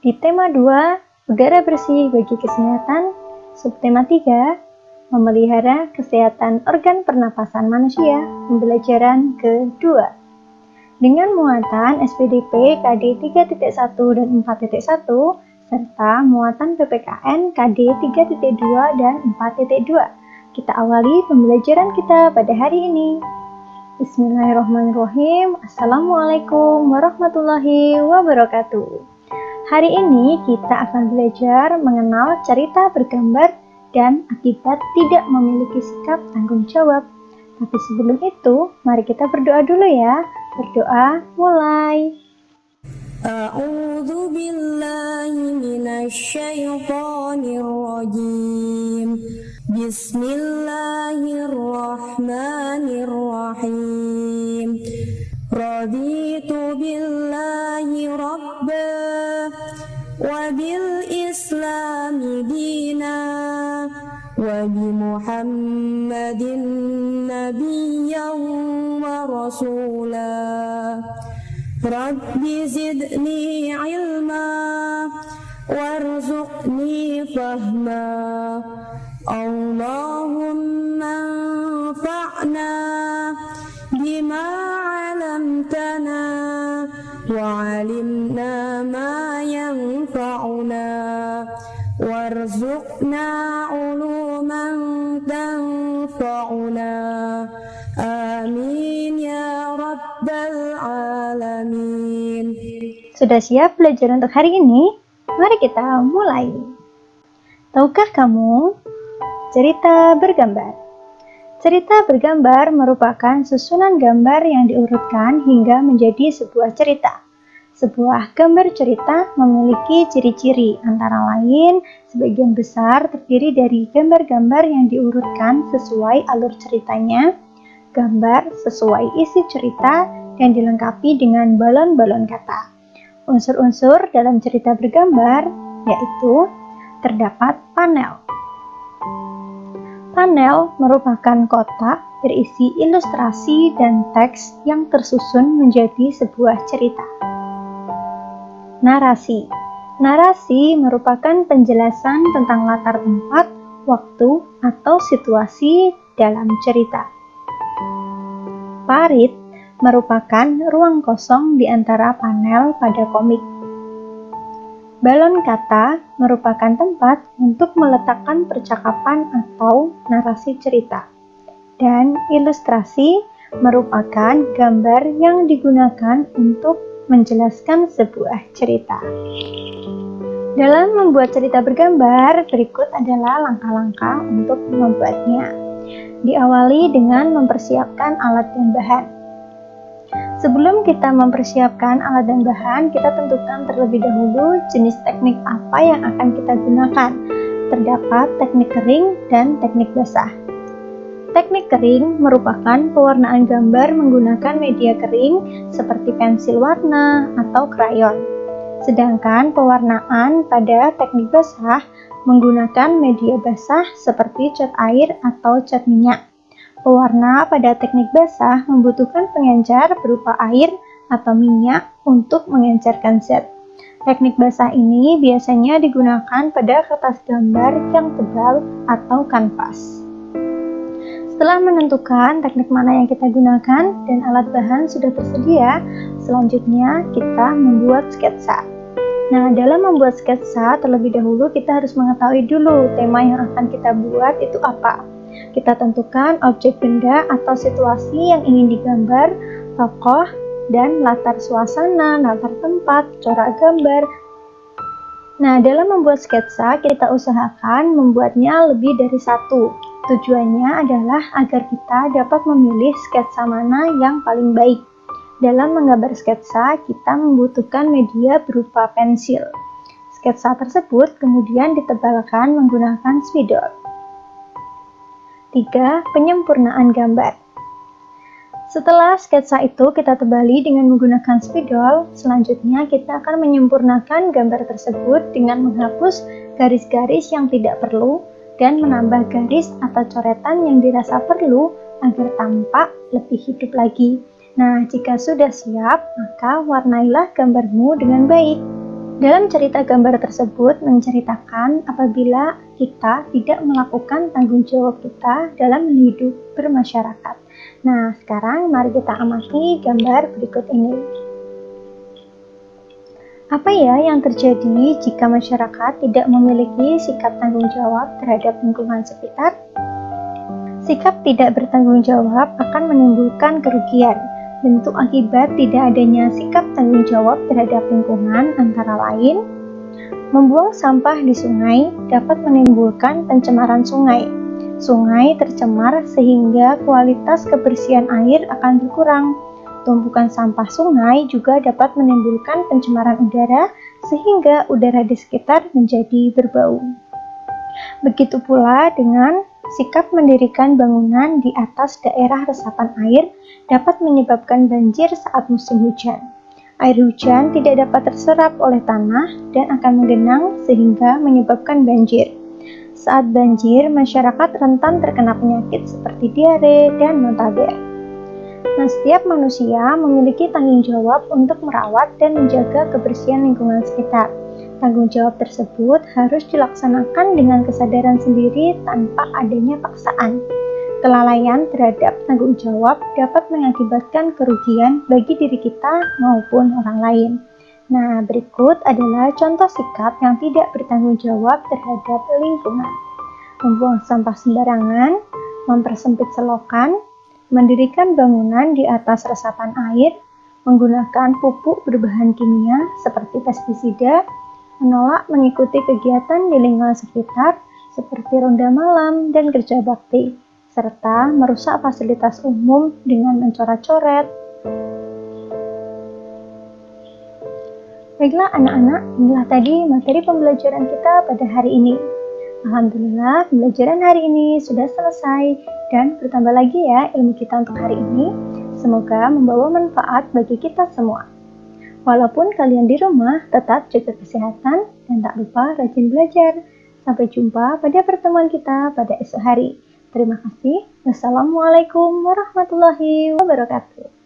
Di tema 2, udara bersih bagi kesehatan, subtema 3, memelihara kesehatan organ pernapasan manusia, pembelajaran kedua. Dengan muatan SPDP KD 3.1 dan 4.1, serta muatan PPKN KD 3.2 dan 4.2. Kita awali pembelajaran kita pada hari ini. Bismillahirrahmanirrahim. Assalamualaikum warahmatullahi wabarakatuh. Hari ini kita akan belajar mengenal cerita bergambar dan akibat tidak memiliki sikap tanggung jawab. Tapi sebelum itu, mari kita berdoa dulu ya. Berdoa mulai. A'udzu billahi minasyaitonir rajim. Bismillahirrahmanirrahim. Raditu billahi rabba wa bil islami dina wa bi Muhammadin nabiyyan wa rasulah. Rabbi zidni ilma warzuqni fahma. Allahumma anfa'na bima 'allamtana wa 'allimna ma yanfa'una warzuqna 'uluman tanfa'una. Amin ya rabbal alamin. Sudah siap belajar untuk hari ini? Mari kita mulai. Tahukah kamu cerita bergambar? Cerita bergambar merupakan susunan gambar yang diurutkan hingga menjadi sebuah cerita. Sebuah gambar cerita memiliki ciri-ciri, antara lain sebagian besar terdiri dari gambar-gambar yang diurutkan sesuai alur ceritanya, gambar sesuai isi cerita, dan dilengkapi dengan balon-balon kata. Unsur-unsur dalam cerita bergambar yaitu terdapat panel. Panel merupakan kotak berisi ilustrasi dan teks yang tersusun menjadi sebuah cerita. Narasi. Narasi merupakan penjelasan tentang latar tempat, waktu, atau situasi dalam cerita. Parit merupakan ruang kosong di antara panel pada komik. Balon kata merupakan tempat untuk meletakkan percakapan atau narasi cerita. Dan ilustrasi merupakan gambar yang digunakan untuk menjelaskan sebuah cerita. Dalam membuat cerita bergambar, berikut adalah langkah-langkah untuk membuatnya. Diawali dengan mempersiapkan alat dan bahan. Sebelum kita mempersiapkan alat dan bahan, kita tentukan terlebih dahulu jenis teknik apa yang akan kita gunakan. Terdapat teknik kering dan teknik basah. Teknik kering merupakan pewarnaan gambar menggunakan media kering seperti pensil warna atau krayon. Sedangkan pewarnaan pada teknik basah menggunakan media basah seperti cat air atau cat minyak. Pewarna pada teknik basah membutuhkan pengencer berupa air atau minyak untuk mengencerkan zat. Teknik basah ini biasanya digunakan pada kertas gambar yang tebal atau kanvas. Setelah menentukan teknik mana yang kita gunakan dan alat bahan sudah tersedia, selanjutnya kita membuat sketsa. Nah, dalam membuat sketsa, terlebih dahulu kita harus mengetahui dulu tema yang akan kita buat itu apa. Kita tentukan objek benda atau situasi yang ingin digambar, tokoh, dan latar suasana, latar tempat, corak gambar. Nah, dalam membuat sketsa, kita usahakan membuatnya lebih dari satu. Tujuannya adalah agar kita dapat memilih sketsa mana yang paling baik. Dalam menggambar sketsa, kita membutuhkan media berupa pensil. Sketsa tersebut kemudian ditebalkan menggunakan spidol. 3. Penyempurnaan gambar. Setelah sketsa itu kita tebali dengan menggunakan spidol, selanjutnya kita akan menyempurnakan gambar tersebut dengan menghapus garis-garis yang tidak perlu dan menambah garis atau coretan yang dirasa perlu agar tampak lebih hidup lagi. Nah, jika sudah siap, maka warnailah gambarmu dengan baik. Dalam cerita gambar tersebut menceritakan apabila kita tidak melakukan tanggung jawab kita dalam hidup bermasyarakat. Nah, sekarang mari kita amati gambar berikut ini. Apa ya yang terjadi jika masyarakat tidak memiliki sikap tanggung jawab terhadap lingkungan sekitar? Sikap tidak bertanggung jawab akan menimbulkan kerugian. Bentuk akibat tidak adanya sikap tanggung jawab terhadap lingkungan antara lain, membuang sampah di sungai dapat menimbulkan pencemaran sungai. Sungai tercemar sehingga kualitas kebersihan air akan berkurang. Tumpukan sampah sungai juga dapat menimbulkan pencemaran udara sehingga udara di sekitar menjadi berbau. Begitu pula dengan sikap mendirikan bangunan di atas daerah resapan air dapat menyebabkan banjir saat musim hujan. Air hujan tidak dapat terserap oleh tanah dan akan menggenang sehingga menyebabkan banjir. Saat banjir, masyarakat rentan terkena penyakit seperti diare dan muntaber. Nah, setiap manusia memiliki tanggung jawab untuk merawat dan menjaga kebersihan lingkungan sekitar. Tanggung jawab tersebut harus dilaksanakan dengan kesadaran sendiri tanpa adanya paksaan. Kelalaian terhadap tanggung jawab dapat mengakibatkan kerugian bagi diri kita maupun orang lain. Nah, berikut adalah contoh sikap yang tidak bertanggung jawab terhadap lingkungan. Membuang sampah sembarangan, mempersempit selokan, mendirikan bangunan di atas resapan air, menggunakan pupuk berbahan kimia seperti pestisida, menolak mengikuti kegiatan di lingkungan sekitar seperti ronda malam dan kerja bakti, serta merusak fasilitas umum dengan mencoret-coret. Baiklah anak-anak, inilah tadi materi pembelajaran kita pada hari ini. Alhamdulillah, pembelajaran hari ini sudah selesai dan bertambah lagi ya ilmu kita untuk hari ini. Semoga membawa manfaat bagi kita semua. Walaupun kalian di rumah, tetap jaga kesehatan dan tak lupa rajin belajar. Sampai jumpa pada pertemuan kita pada esok hari. Terima kasih. Wassalamualaikum warahmatullahi wabarakatuh.